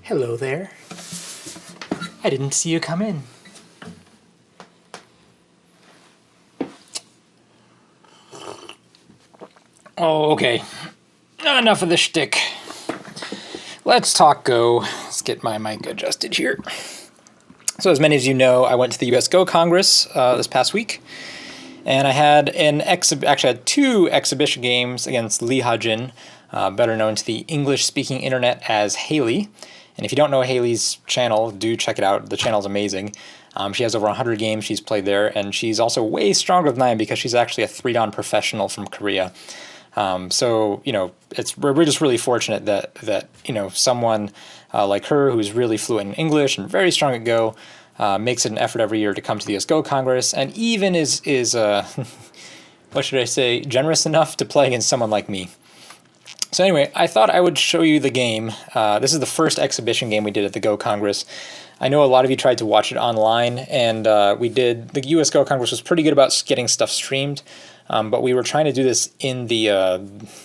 Hello there. I didn't see you come in. Oh, okay. Enough of the shtick. Let's talk Go. Let's get my mic adjusted here. So as many of you know, I went to the US Go Congress this past week, and I had actually I had two exhibition games against Lee Ha-jin, better known to the English-speaking internet as Haylee. And if you don't know Haylee's channel, do check it out. The channel's amazing. She has over 100 games she's played there, and she's also way stronger than I am because she's actually a 3-dan professional from Korea. So, you know, we're just really fortunate that you know, someone like her who's really fluent in English and very strong at Go makes it an effort every year to come to the US Go Congress, and even is what should I say, generous enough to play against someone like me. So anyway, I thought I would show you the game. This is the first exhibition game we did at the Go Congress. I know a lot of you tried to watch it online, and we did. The US Go Congress was pretty good about getting stuff streamed, but we were trying to do this in the,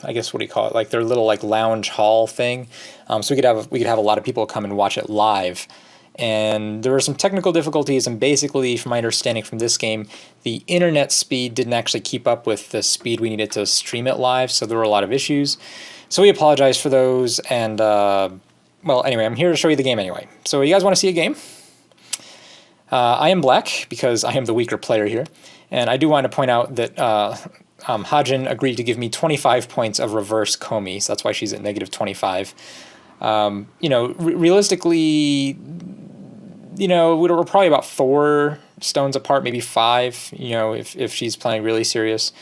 I guess, what do you call it, like their little like lounge hall thing, so we could have a lot of people come and watch it live. And there were some technical difficulties, and basically, from my understanding from this game, the internet speed didn't actually keep up with the speed we needed to stream it live, so there were a lot of issues. So we apologize for those, and, well, anyway, I'm here to show you the game anyway. So you guys want to see a game? I am black, because I am the weaker player here, and I do want to point out that Ha-jin agreed to give me 25 points of reverse Komi, so that's why she's at negative 25. You know, realistically, you know, we're probably about 4 stones apart, maybe 5, you know, if she's playing really serious.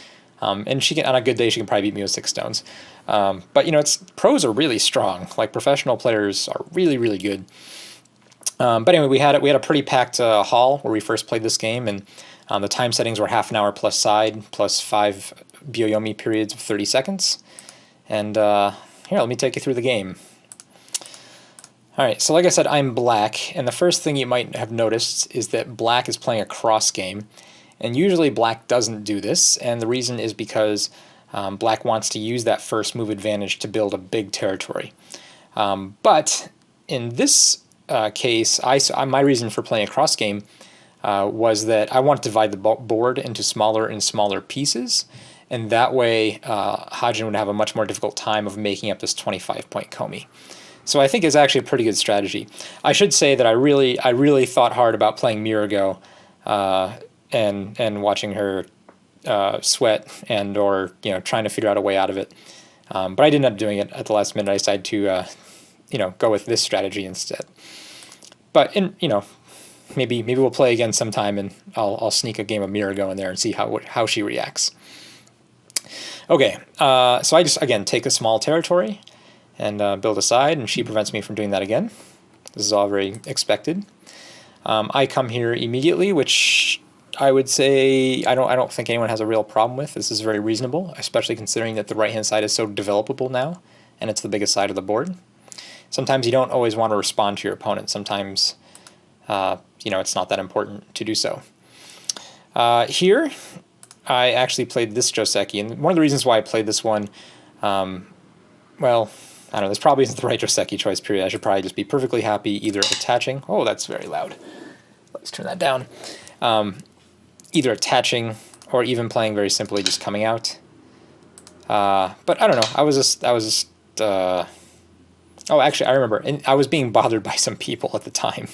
And she can, on a good day, she can probably beat me with 6 stones. But, you know, pros are really strong. Like, professional players are really, really good. But anyway, we had a pretty packed hall where we first played this game, and the time settings were half an hour plus side, plus 5 Byoyomi periods of 30 seconds. And here, let me take you through the game. Alright, so like I said, I'm black, and the first thing you might have noticed is that black is playing a cross game. And usually black doesn't do this, and the reason is because black wants to use that first move advantage to build a big territory. But in this case, my reason for playing a cross game was that I want to divide the board into smaller and smaller pieces, and that way Ha-jin would have a much more difficult time of making up this 25-point Komi. So I think it's actually a pretty good strategy. I should say that I really thought hard about playing Mirago and watching her sweat or you know, trying to figure out a way out of it. But I didn't end up doing it at the last minute. I decided to you know, go with this strategy instead. But you know, maybe we'll play again sometime, and I'll sneak a game of Mirago in there and see how she reacts. Okay, so I just again take a small territory and build a side, and she prevents me from doing that again. This is all very expected. I come here immediately, which I would say I don't think anyone has a real problem with. This is very reasonable, especially considering that the right-hand side is so developable now, and it's the biggest side of the board. Sometimes you don't always want to respond to your opponent. Sometimes, you know, it's not that important to do so. Here, I actually played this Joseki, and one of the reasons why I played this one, well, I don't know, this probably isn't the right Joseki choice, period. I should probably just be perfectly happy either attaching... Oh, that's very loud. Let's turn that down. Either attaching or even playing very simply just coming out. But I don't know. I was just oh, actually, I remember. And I was being bothered by some people at the time.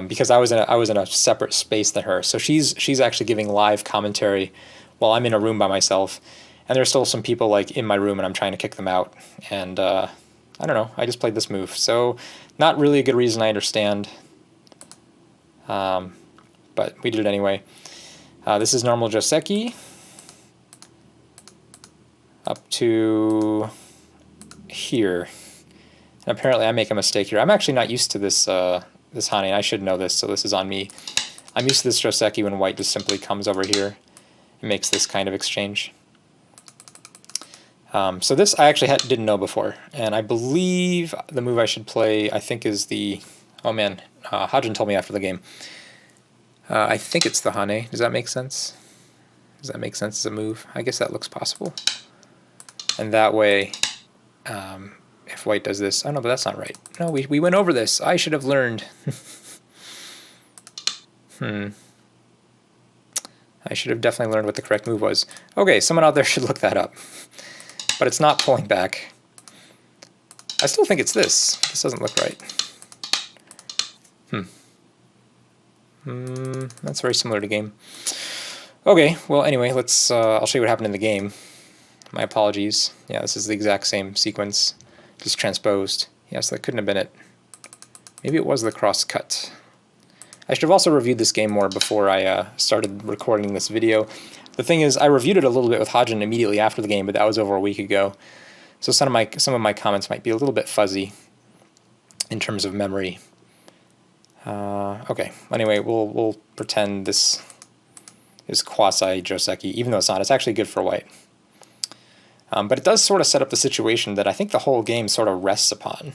Because I was in a separate space than her. So she's actually giving live commentary while I'm in a room by myself. And there's still some people like in my room, and I'm trying to kick them out. And I don't know. I just played this move. So not really a good reason, I understand. But we did it anyway. This is normal Joseki. Up to here. And apparently I make a mistake here. I'm actually not used to this this Hane. I should know this, so this is on me. I'm used to this Joseki when white just simply comes over here and makes this kind of exchange. So this I actually didn't know before, and I believe the move I should play, I think, is the... Oh man, Ha-jin told me after the game. I think it's the Hane. Does that make sense? Does that make sense as a move? I guess that looks possible. And that way, if white does this. Oh no, but that's not right. No, we went over this. I should have learned. I should have definitely learned what the correct move was. Okay, someone out there should look that up. But it's not pulling back. I still think it's this. This doesn't look right. That's very similar to game. Okay, well anyway, let's. I'll show you what happened in the game. My apologies. Yeah, this is the exact same sequence, just transposed. Yes, that couldn't have been it. Maybe it was the cross cut. I should have also reviewed this game more before I started recording this video. The thing is, I reviewed it a little bit with Hajin immediately after the game, but that was over a week ago. So some of my comments might be a little bit fuzzy in terms of memory. Okay. Anyway, we'll pretend this is quasi Joseki, even though it's not. It's actually good for white. But it does sort of set up the situation that I think the whole game sort of rests upon,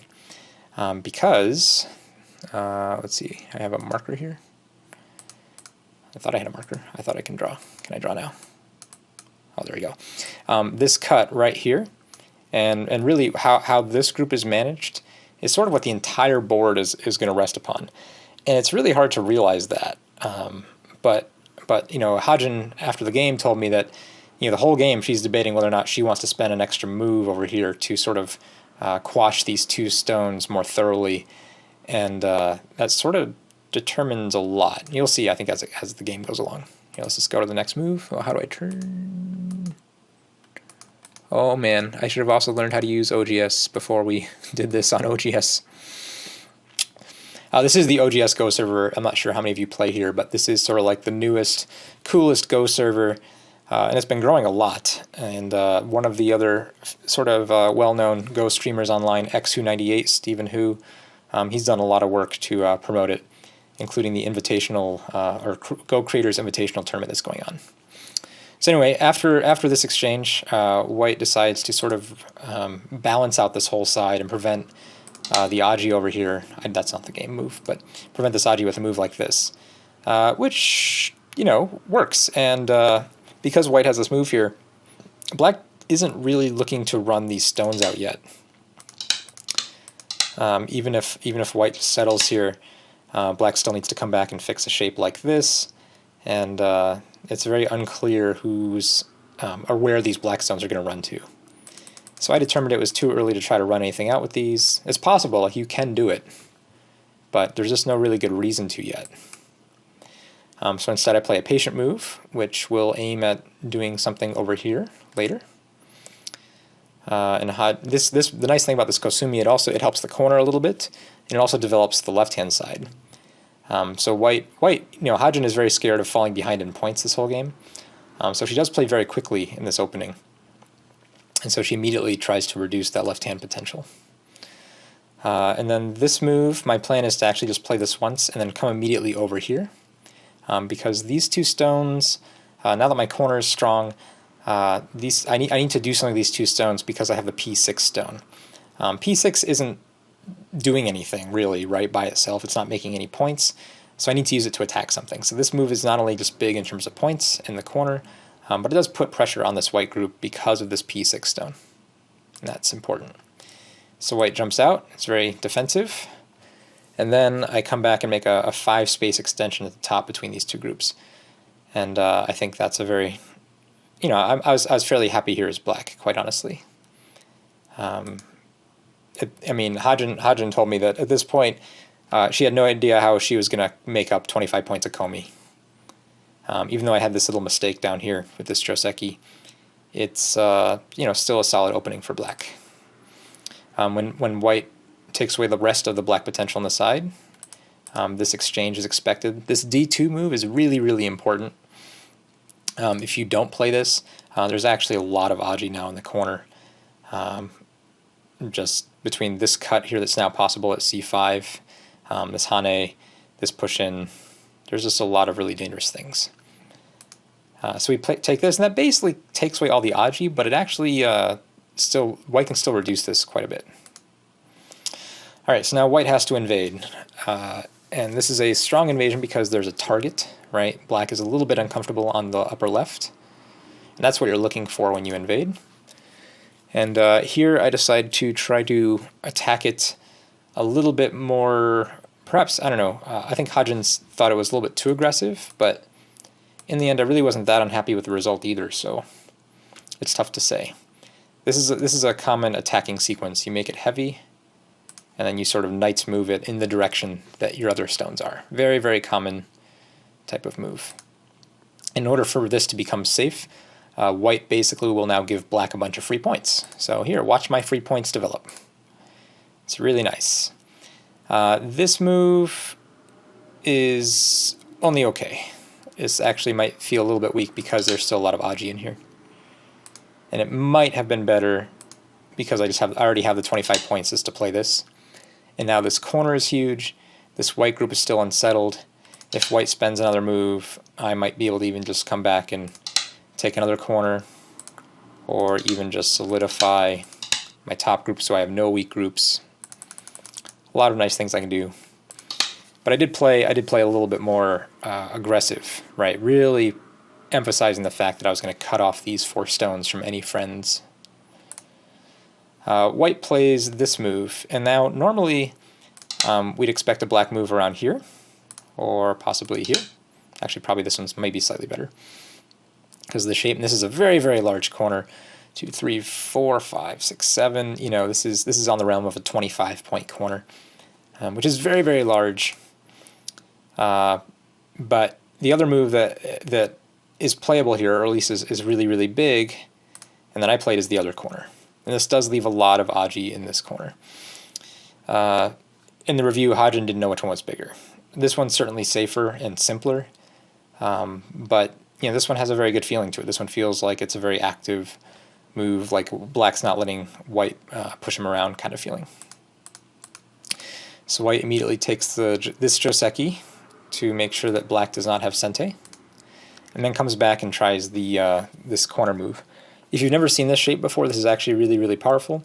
because let's see. I have a marker here. I thought I had a marker. I thought I can draw. Can I draw now? Oh, there we go. This cut right here, and really how this group is managed is sort of what the entire board is going to rest upon. And it's really hard to realize that. But you know, Hajin after the game told me that, you know, the whole game she's debating whether or not she wants to spend an extra move over here to sort of quash these two stones more thoroughly, and that sort of determines a lot. You'll see, I think, as the game goes along. Okay, let's just go to the next move. Oh, how do I turn? Oh man, I should have also learned how to use OGS before we did this on OGS. This is the OGS Go server. I'm not sure how many of you play here, but this is sort of like the newest, coolest Go server, and it's been growing a lot. And one of the other sort of well-known Go streamers online, XWho98, Stephen Hu, he's done a lot of work to promote it, including the invitational, or Go Creators Invitational tournament that's going on. So anyway, after this exchange, white decides to sort of balance out this whole side and prevent the Aji over here. That's not the game move, but prevent this Aji with a move like this, which, you know, works. And because white has this move here, black isn't really looking to run these stones out yet. Even if white settles here, black still needs to come back and fix a shape like this, and it's very unclear who's or where these black stones are going to run to. So I determined it was too early to try to run anything out with these. It's possible, like, you can do it, but there's just no really good reason to yet. So instead I play a patient move, which will aim at doing something over here later. And the nice thing about this Kosumi, it helps the corner a little bit, and it also develops the left-hand side. So white, you know, Hajin is very scared of falling behind in points this whole game. So she does play very quickly in this opening. And so she immediately tries to reduce that left-hand potential. And then this move, my plan is to actually just play this once and then come immediately over here. Because these two stones, now that my corner is strong, I need to do something with these two stones because I have the P6 stone. P6 isn't doing anything really, right, by itself. It's not making any points, so I need to use it to attack something. So this move is not only just big in terms of points in the corner, but it does put pressure on this white group because of this P6 stone, and that's important. So white jumps out. It's very defensive, and then I come back and make a 5-space extension at the top between these two groups, and I think that's a very, you know, I was fairly happy here as black, quite honestly. I mean, Hajin told me that at this point, she had no idea how she was going to make up 25 points of Komi. Even though I had this little mistake down here with this Joseki, it's you know, still a solid opening for black. When white takes away the rest of the black potential on the side, this exchange is expected. This D2 move is really, really important. If you don't play this, there's actually a lot of Aji now in the corner. Just between this cut here that's now possible at C5, this Hane, this push in, there's just a lot of really dangerous things. So we take this, and that basically takes away all the Aji, but it actually white can still reduce this quite a bit. All right, so now white has to invade, and this is a strong invasion because there's a target, right? Black is a little bit uncomfortable on the upper left, and that's what you're looking for when you invade. And here I decided to try to attack it a little bit more, perhaps, I don't know, I think Hodgins thought it was a little bit too aggressive, but in the end I really wasn't that unhappy with the result either, so it's tough to say. This is a common attacking sequence. You make it heavy, and then you sort of knights move it in the direction that your other stones are. Very, very common type of move. In order for this to become safe, white basically will now give black a bunch of free points. So here, watch my free points develop. It's really nice. This move is only okay. This actually might feel a little bit weak because there's still a lot of Aji in here. And it might have been better because I already have the 25 points just to play this. And now this corner is huge. This white group is still unsettled. If white spends another move, I might be able to even just come back and take another corner, or even just solidify my top group so I have no weak groups. A lot of nice things I can do. But I did play a little bit more aggressive, right? Really emphasizing the fact that I was going to cut off these 4 stones from any friends. White plays this move, and now normally we'd expect a black move around here, or possibly here. Actually, probably this one's maybe slightly better because of the shape. And this is a very, very large corner. 2, 3, 4, 5, 6, 7. You know, this is on the realm of a 25-point corner, which is very, very large. But the other move that is playable here, or at least is really, really big, and that I played is the other corner. And this does leave a lot of Aji in this corner. In the review, Hodgin didn't know which one was bigger. This one's certainly safer and simpler, but you know, this one has a very good feeling to it. This one feels like it's a very active move, like black's not letting white push him around kind of feeling. So white immediately takes this Joseki to make sure that black does not have Sente, and then comes back and tries this corner move. If you've never seen this shape before, this is actually really, really powerful.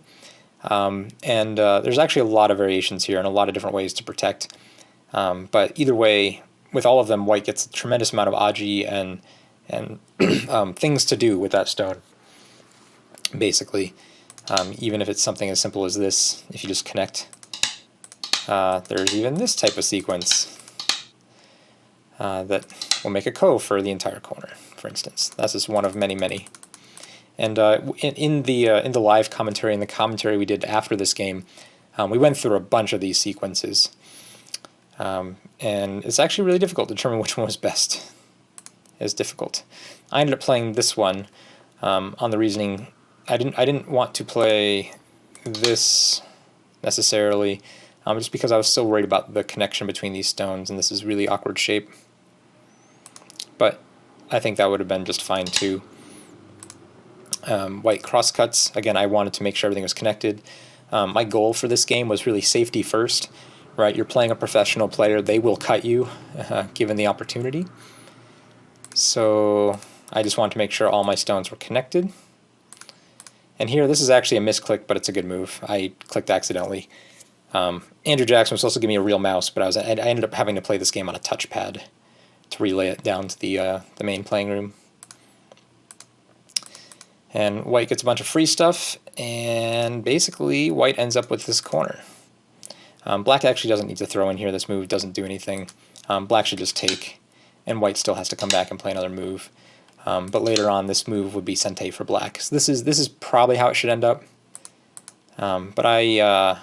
There's actually a lot of variations here and a lot of different ways to protect. But either way, with all of them, white gets a tremendous amount of Aji and things to do with that stone, basically. Even if it's something as simple as this, if you just connect, there's even this type of sequence that will make a ko for the entire corner, for instance. That's just one of many, many. And in the live commentary and the commentary we did after this game, we went through a bunch of these sequences, and it's actually really difficult to determine which one was best. It's difficult. I ended up playing this one on the reasoning I didn't want to play this necessarily, just because I was still worried about the connection between these stones, and this is really awkward shape. But I think that would have been just fine too. White crosscuts, again, I wanted to make sure everything was connected. My goal for this game was really safety first, right? You're playing a professional player, they will cut you given the opportunity. So I just wanted to make sure all my stones were connected. And here, this is actually a misclick, but it's a good move. I clicked accidentally. Andrew Jackson was supposed to give me a real mouse, but I ended up having to play this game on a touchpad to relay it down to the main playing room. And white gets a bunch of free stuff, and basically white ends up with this corner. Black actually doesn't need to throw in here. This move doesn't do anything. Black should just take, and white still has to come back and play another move. But later on, this move would be Sente for black. So this is probably how it should end up. But I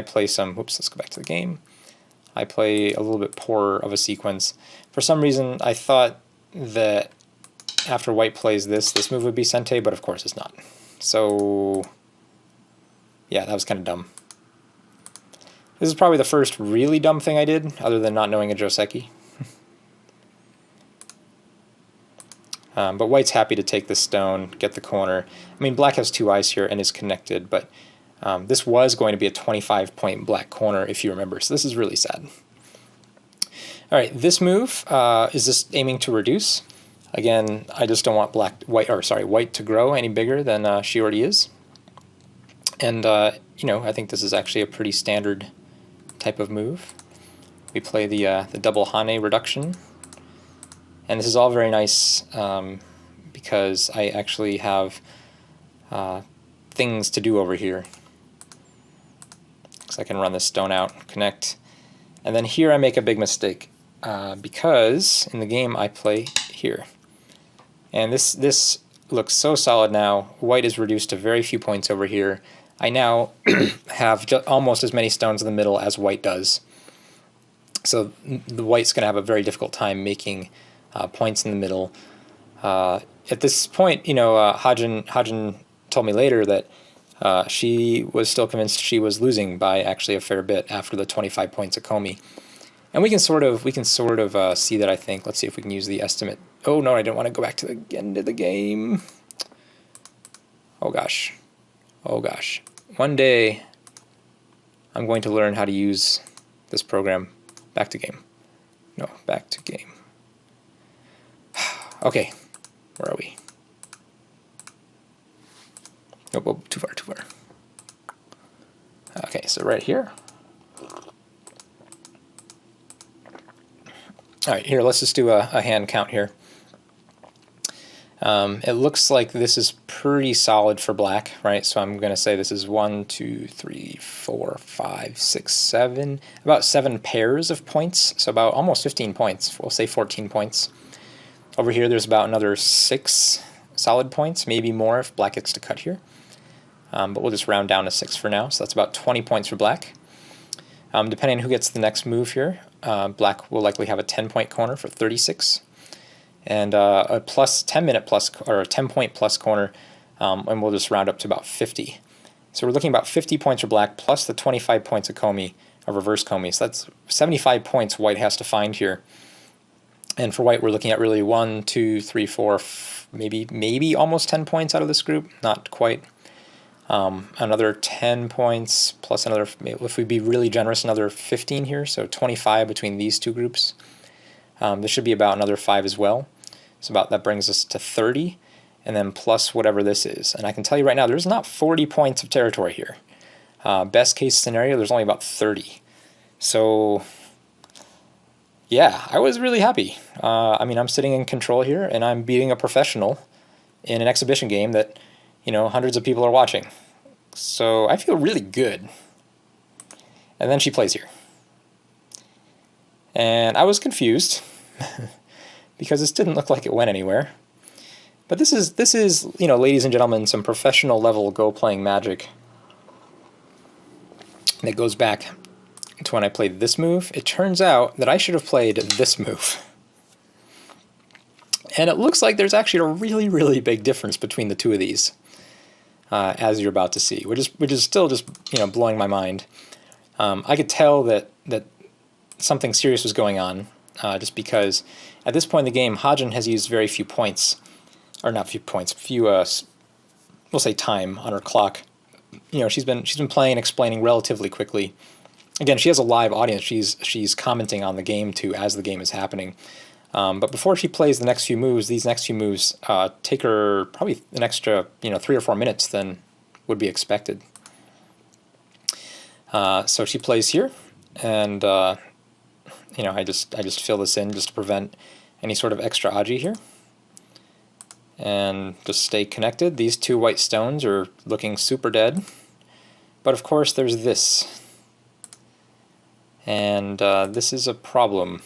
play some. Whoops, let's go back to the game. I play a little bit poorer of a sequence. For some reason, I thought that after white plays this move would be Sente, but of course it's not. So yeah, that was kind of dumb. This is probably the first really dumb thing I did, other than not knowing a Joseki. But white's happy to take this stone, get the corner. I mean, black has two eyes here and is connected, but this was going to be a 25-point black corner, if you remember, so this is really sad. All right, this move is just aiming to reduce. Again, I just don't want white to grow any bigger than she already is. And you know, I think this is actually a pretty standard type of move. We play the double Hane reduction, and this is all very nice because I actually have things to do over here. So I can run this stone out, connect, and then here I make a big mistake because in the game I play here. And this looks so solid now. White is reduced to very few points over here. I now have almost as many stones in the middle as white does. So the white's going to have a very difficult time making points in the middle. At this point, you know, Hajin told me later that she was still convinced she was losing by actually a fair bit after the 25 points of Komi. And we can sort of see that, I think. Let's see if we can use the estimate. Oh no, I didn't want to go back to the end of the game. Oh gosh. Oh gosh. One day I'm going to learn how to use this program. Back to game. No, back to game. Okay, where are we? Oh, too far, too far. Okay, so right here. All right, here, let's just do a hand count here. It looks like this is pretty solid for black, right? So I'm going to say this is 1, 2, 3, 4, 5, 6, 7, about 7 pairs of points. So about almost 15 points. We'll say 14 points. Over here, there's about another 6 solid points, maybe more if black gets to cut here. But we'll just round down to 6 for now. So that's about 20 points for black. Depending on who gets the next move here, black will likely have a 10-point corner for 36. And a plus 10-minute plus, or a 10-point plus corner, and we'll just round up to about 50. So we're looking about 50 points for black, plus the 25 points of Komi, of reverse Komi. So that's 75 points white has to find here. And for white, we're looking at really 1, 2, 3, 4, maybe almost 10 points out of this group. Not quite. Another 10 points, plus another, if we be really generous, another 15 here. So 25 between these two groups. This should be about another 5 as well. So that brings us to 30, and then plus whatever this is. And I can tell you right now, there's not 40 points of territory here. Best case scenario, there's only about 30. So yeah, I was really happy. I mean, I'm sitting in control here, and I'm beating a professional in an exhibition game that, you know, hundreds of people are watching. So I feel really good. And then she plays here. And I was confused because this didn't look like it went anywhere. But this is, you know, ladies and gentlemen, some professional level Go playing magic. And it goes back to when I played this move. It turns out that I should have played this move. And it looks like there's actually a really, really big difference between the two of these, as you're about to see, which is still just, you know, blowing my mind. I could tell that something serious was going on, just because at this point in the game, Hajin has used very few points, or not few points, we'll say time on her clock. You know, she's been playing and explaining relatively quickly. Again, she has a live audience. She's commenting on the game too as the game is happening. But before she plays the next few moves, these next few moves take her probably an extra, you know, 3 or 4 minutes than would be expected. So she plays here, and you know, I just fill this in just to prevent any sort of extra aji here, and just stay connected. These 2 white stones are looking super dead, but of course there's this, and this is a problem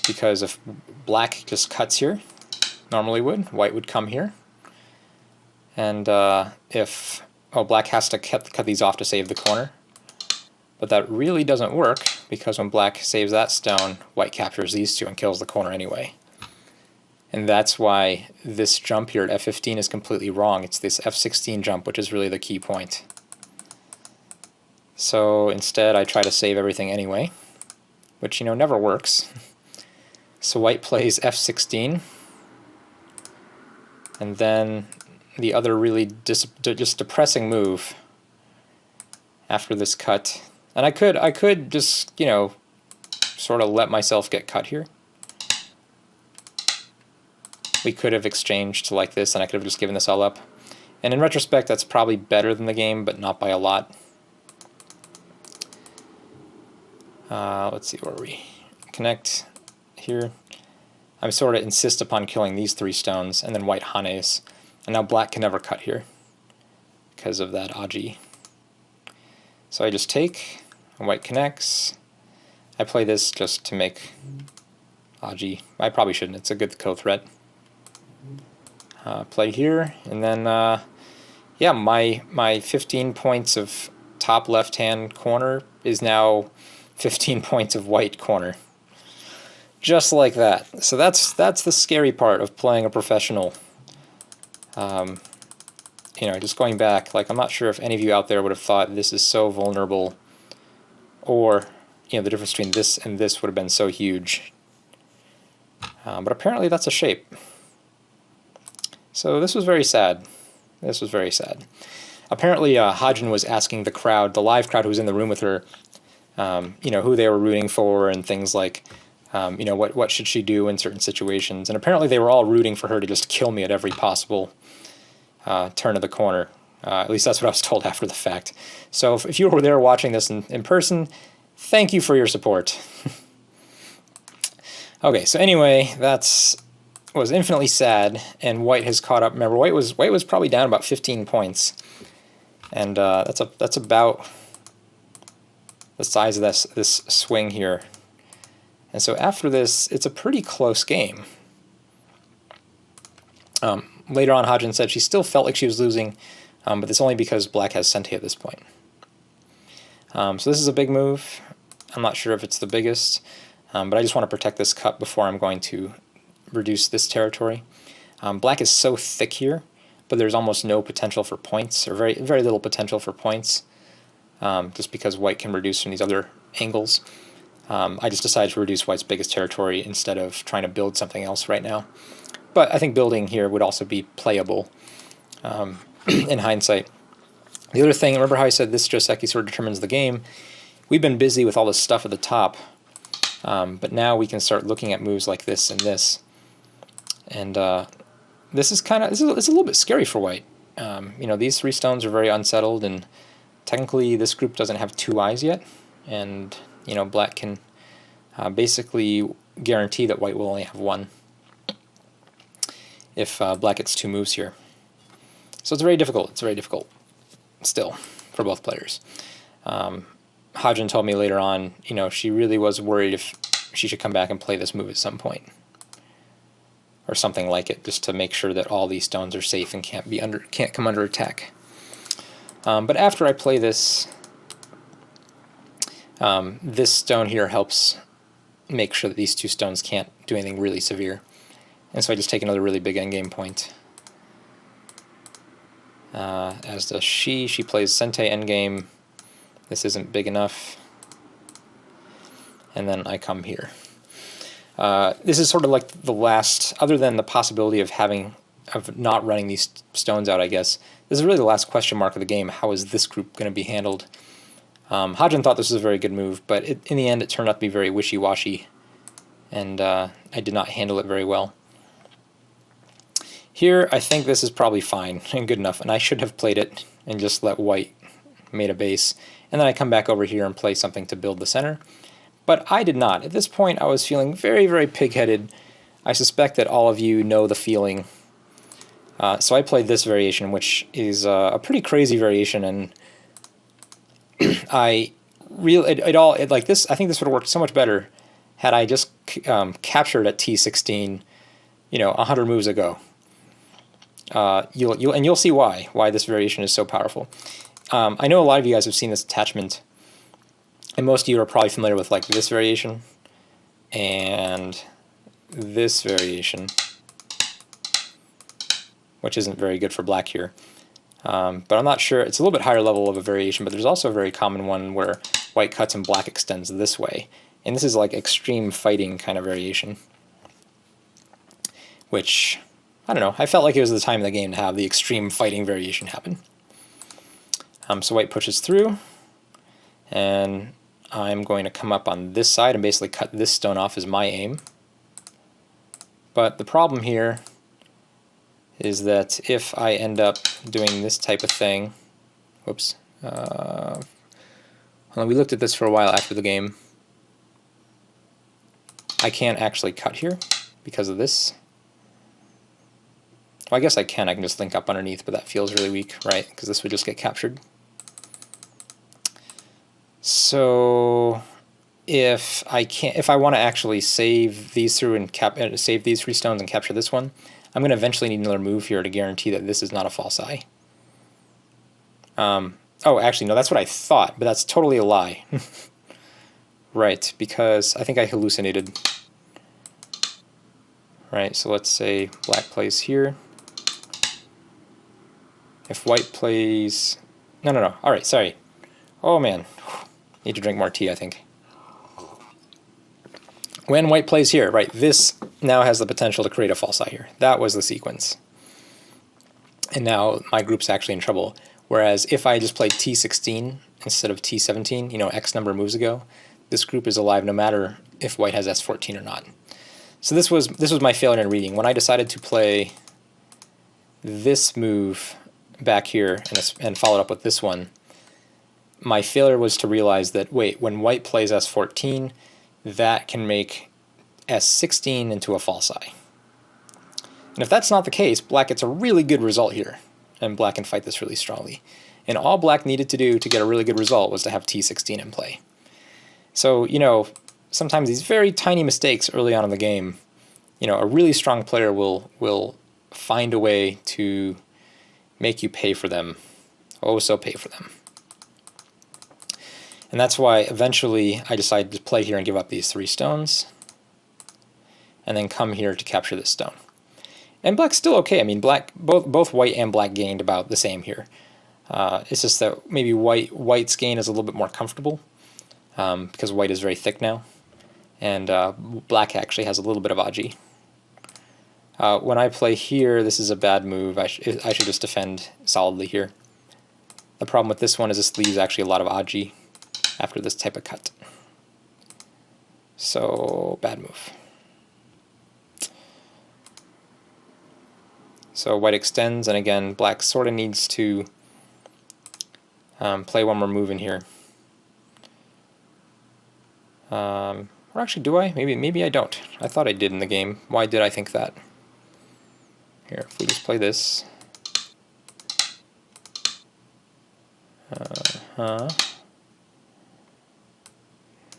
because if black just cuts here, normally would, white would come here, and if black has to cut these off to save the corner. But that really doesn't work, because when black saves that stone, white captures these 2 and kills the corner anyway. And that's why this jump here at F15 is completely wrong. It's this F16 jump, which is really the key point. So instead I try to save everything anyway, which, you know, never works. So white plays F16, and then the other really just depressing move after this cut. And I could just, you know, sort of let myself get cut here. We could have exchanged like this, and I could have just given this all up. And in retrospect, that's probably better than the game, but not by a lot. Let's see, where are we? Connect here. I sort of insist upon killing these 3 stones, and then white hanes. And now black can never cut here, because of that Aji. So I just take, and white connects. I play this just to make Aji. I probably shouldn't, it's a good co-threat. Play here, and then yeah, my 15 points of top left-hand corner is now 15 points of white corner. Just like that. So that's the scary part of playing a professional. You know, just going back, like, I'm not sure if any of you out there would have thought this is so vulnerable, or, you know, the difference between this and this would have been so huge. But apparently that's a shape. So this was very sad. This was very sad. Apparently Hajin was asking the crowd, the live crowd who was in the room with her, you know, who they were rooting for and things like, you know, what should she do in certain situations. And apparently they were all rooting for her to just kill me at every possible turn of the corner. At least that's what I was told after the fact. So if you were there watching this in person, thank you for your support. Okay, so anyway, was infinitely sad, and white has caught up. Remember, white was probably down about 15 points, and that's about the size of this swing here. And so after this, it's a pretty close game. Later on, Hajin said she still felt like she was losing, but it's only because black has Sente at this point. So this is a big move. I'm not sure if it's the biggest, but I just want to protect this cut before I'm going to reduce this territory. Black is so thick here, but there's almost no potential for points, or very little potential for points, just because white can reduce from these other angles. I just decided to reduce white's biggest territory instead of trying to build something else right now. But I think building here would also be playable in hindsight. The other thing, remember how I said this Joseki sort of determines the game? We've been busy with all this stuff at the top, but now we can start looking at moves like this and this. And this is it's a little bit scary for white. You know, these three stones are very unsettled, and technically this group doesn't have two eyes yet, and you know, black can basically guarantee that white will only have one if black gets two moves here. So it's very difficult. It's very difficult still for both players. Hajin told me later on, you know, she really was worried if she should come back and play this move at some point, or something like it, just to make sure that all these stones are safe and can't come under attack. But after I play this, this stone here helps make sure that these two stones can't do anything really severe. And so I just take another really big endgame point. As does she. She plays Sente endgame. This isn't big enough. And then I come here. This is sort of like the last, other than the possibility of not running these stones out, I guess, this is really the last question mark of the game. How is this group going to be handled? Hajin thought this was a very good move, but in the end it turned out to be very wishy-washy, and I did not handle it very well. Here, I think this is probably fine and good enough, and I should have played it and just let white made a base, and then I come back over here and play something to build the center. But I did not. At this point, I was feeling very, very pig-headed. I suspect that all of you know the feeling. So I played this variation, which is a pretty crazy variation, and I think this would have worked so much better had I just captured at T16, you know, 100 moves ago. You'll see why this variation is so powerful. I know a lot of you guys have seen this attachment, and most of you are probably familiar with like this variation and this variation, which isn't very good for black here. But I'm not sure, it's a little bit higher level of a variation, but there's also a very common one where white cuts and black extends this way. And this is like extreme fighting kind of variation, which, I don't know, I felt like it was the time of the game to have the extreme fighting variation happen. So white pushes through, and I'm going to come up on this side and basically cut this stone off as my aim. But the problem here is that if I end up doing this type of thing, whoops, hold on, we looked at this for a while after the game. I can't actually cut here because of this. Well, I guess I can just link up underneath, but that feels really weak, right? Because this would just get captured. So if I want to actually save these through and save these 3 stones and capture this one, I'm going to eventually need another move here to guarantee that this is not a false eye. Oh, actually, no, that's what I thought, but that's totally a lie. Right, because I think I hallucinated. Right, so let's say black plays here. If white plays... No. All right, sorry. Oh, man. Need to drink more tea, I think. When white plays here, right, this now has the potential to create a false eye here. That was the sequence. And now my group's actually in trouble. Whereas if I just played T16 instead of T17, you know, X number of moves ago, this group is alive no matter if white has S14 or not. So this was my failure in reading. When I decided to play this move back here and followed up with this one, my failure was to realize that, wait, when white plays S14, that can make S16 into a false eye. And if that's not the case, black gets a really good result here, and black can fight this really strongly. And all black needed to do to get a really good result was to have T16 in play. So, you know, sometimes these very tiny mistakes early on in the game, you know, a really strong player will find a way to make you pay for them. Oh, so pay for them. And that's why eventually I decided to play here and give up these 3 stones, and then come here to capture this stone. And black's still okay. I mean, both white and black gained about the same here. It's just that maybe white's gain is a little bit more comfortable because white is very thick now, and black actually has a little bit of Aji. When I play here, this is a bad move. I should just defend solidly here. The problem with this one is this leaves actually a lot of Aji after this type of cut. So, bad move. So white extends, and again, black sort of needs to play one more move in here. Or actually, do I? Maybe I don't. I thought I did in the game. Why did I think that? Here, if we just play this.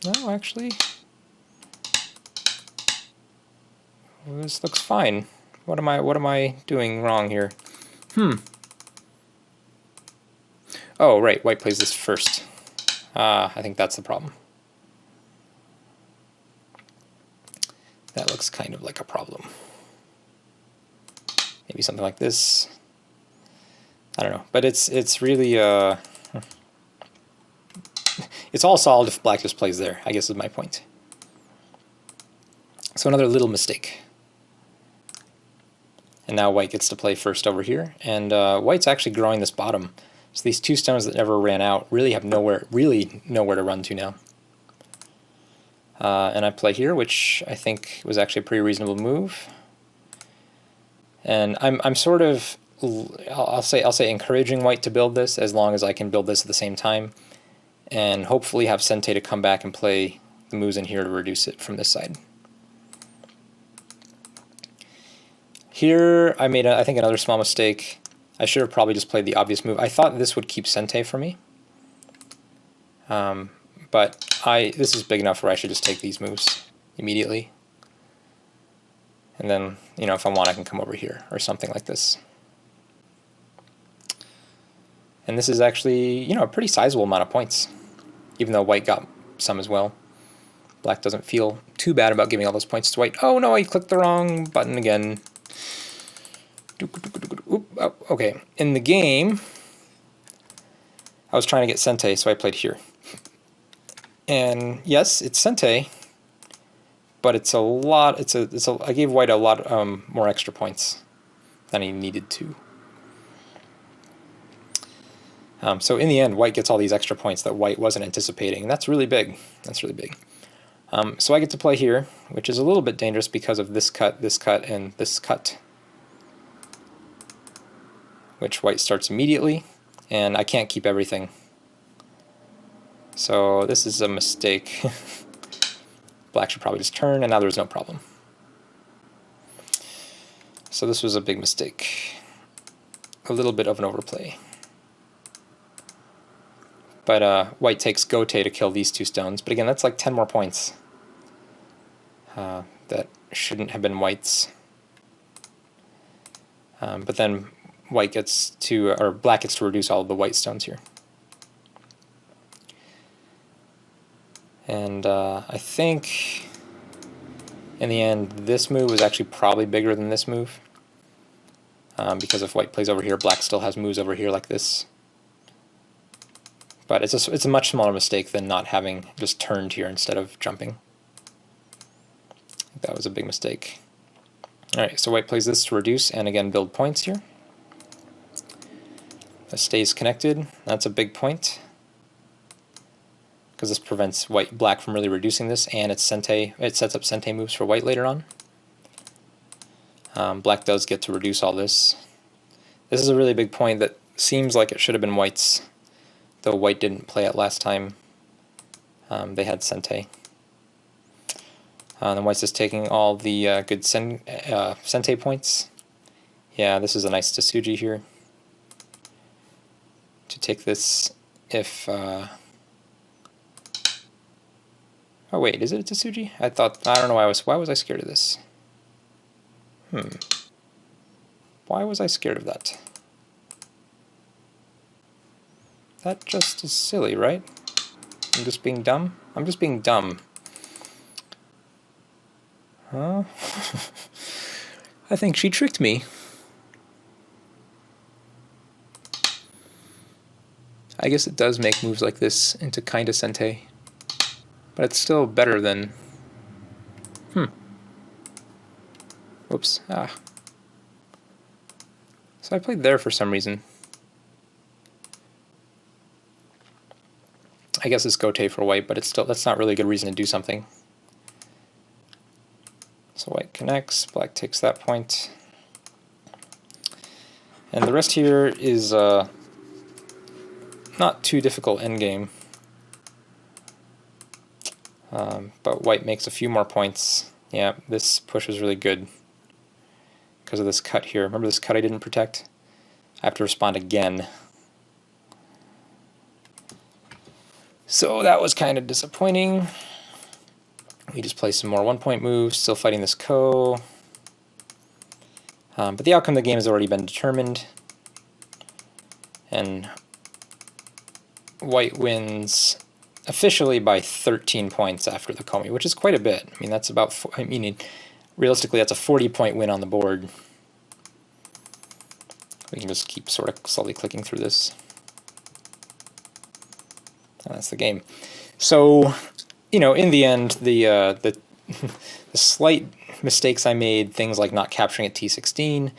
No, actually, this looks fine. What am I doing wrong here? Oh, right, white plays this first. I think that's the problem. That looks kind of like a problem. Maybe something like this. I don't know, but it's really it's all solid if black just plays there, I guess is my point. So another little mistake. And now white gets to play first over here, and white's actually growing this bottom. So these 2 stones that never ran out really have nowhere to run to now. And I play here, which I think was actually a pretty reasonable move. And I'm sort of, I'll say encouraging white to build this as long as I can build this at the same time, and hopefully have Sente to come back and play the moves in here to reduce it from this side. Here I made, I think, another small mistake. I should have probably just played the obvious move. I thought this would keep Sente for me, but this is big enough where I should just take these moves immediately. And then, you know, if I want, I can come over here or something like this. And this is actually, you know, a pretty sizable amount of points, even though white got some as well. Black doesn't feel too bad about giving all those points to white. Oh no, I clicked the wrong button again. Oop, oh, okay. In the game, I was trying to get Sente, so I played here. And yes, it's Sente, but it's a lot. I gave white a lot more extra points than he needed to. So in the end, white gets all these extra points that white wasn't anticipating, and that's really big. That's really big. So I get to play here, which is a little bit dangerous because of this cut, and this cut, which white starts immediately, and I can't keep everything. So this is a mistake. Black should probably just turn, and now there's no problem. So this was a big mistake. A little bit of an overplay. But white takes gote to kill these 2 stones. But again, that's like 10 more points. That shouldn't have been white's. But then white gets to, or black gets to reduce all of the white stones here. And I think in the end this move was actually probably bigger than this move. Because if white plays over here, black still has moves over here like this. But it's a much smaller mistake than not having just turned here instead of jumping. That was a big mistake. Alright, so white plays this to reduce and again build points here. This stays connected. That's a big point, because this prevents black from really reducing this, and it sets up sente moves for white later on. Black does get to reduce all this. This is a really big point that seems like it should have been white's, though white didn't play it last time. They had sente. Then white's just taking all the good sente points. Yeah, this is a nice Tsuji here. To take this if... oh wait, is it a Tsuji? I don't know why was I scared of this? Why was I scared of that? That just is silly, right? I'm just being dumb? I'm just being dumb. Huh? I think she tricked me. I guess it does make moves like this into kinda sente. But it's still better than... Whoops. So I played there for some reason. I guess it's gote for white, but it's still, that's not really a good reason to do something. So white connects, black takes that point. And the rest here is not too difficult endgame. But white makes a few more points. Yeah, this push was really good because of this cut here. Remember this cut I didn't protect? I have to respond again. So that was kind of disappointing. We just play some more 1-point moves, still fighting this ko. But the outcome of the game has already been determined. And white wins officially by 13 points after the komi, which is quite a bit. I mean, that's about, realistically, that's a 40-point win on the board. We can just keep sort of slowly clicking through this. And that's the game. So, in the end, the slight mistakes I made, things like not capturing at T16,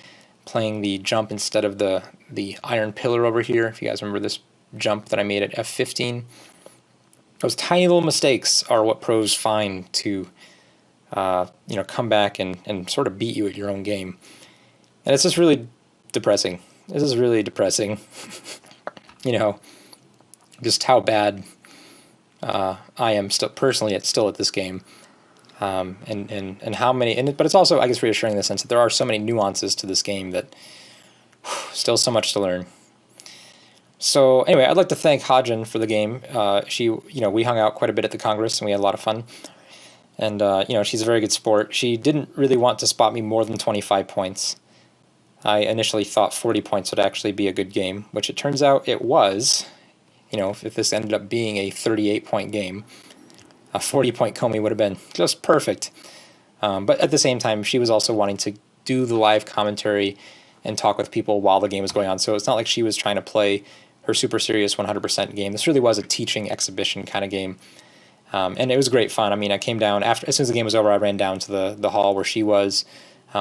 playing the jump instead of the iron pillar over here, if you guys remember this jump that I made at F15. Those tiny little mistakes are what pros find to come back and sort of beat you at your own game. And it's just really depressing. This is really depressing. Just how bad I am still personally at this game. And how many, but it's also, I guess, reassuring in the sense that there are so many nuances to this game that still so much to learn. So anyway, I'd like to thank Hajin for the game. We hung out quite a bit at the Congress and we had a lot of fun. And she's a very good sport. She didn't really want to spot me more than 25 points. I initially thought 40 points would actually be a good game, which it turns out it was. If this ended up being a 38-point game, a 40-point komi would have been just perfect. But at the same time, she was also wanting to do the live commentary and talk with people while the game was going on. So it's not like she was trying to play her super serious 100% game. This really was a teaching exhibition kind of game. And it was great fun. I mean, I came down, as soon as the game was over, I ran down to the hall where she was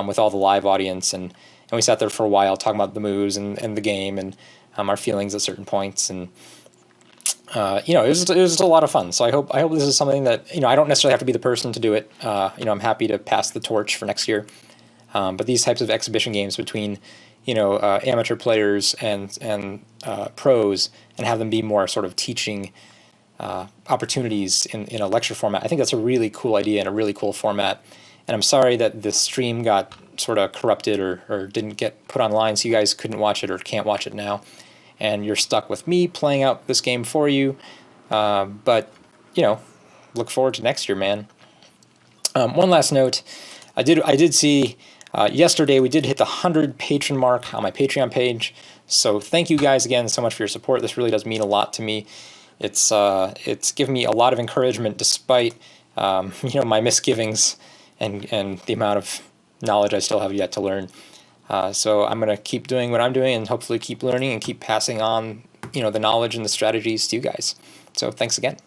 with all the live audience. And we sat there for a while talking about the moves and the game and our feelings at certain points. And it was just a lot of fun. So I hope this is something that, I don't necessarily have to be the person to do it. I'm happy to pass the torch for next year. But these types of exhibition games between, amateur players and pros, and have them be more sort of teaching opportunities in a lecture format, I think that's a really cool idea and a really cool format. And I'm sorry that the stream got sort of corrupted or didn't get put online, so you guys couldn't watch it or can't watch it now, and you're stuck with me playing out this game for you. But you know, look forward to next year, man. One last note, I did see yesterday we did hit the 100 patron mark on my Patreon page. So thank you guys again so much for your support. This really does mean a lot to me. It's given me a lot of encouragement despite my misgivings and the amount of knowledge I still have yet to learn. So I'm going to keep doing what I'm doing and hopefully keep learning and keep passing on the knowledge and the strategies to you guys. So thanks again.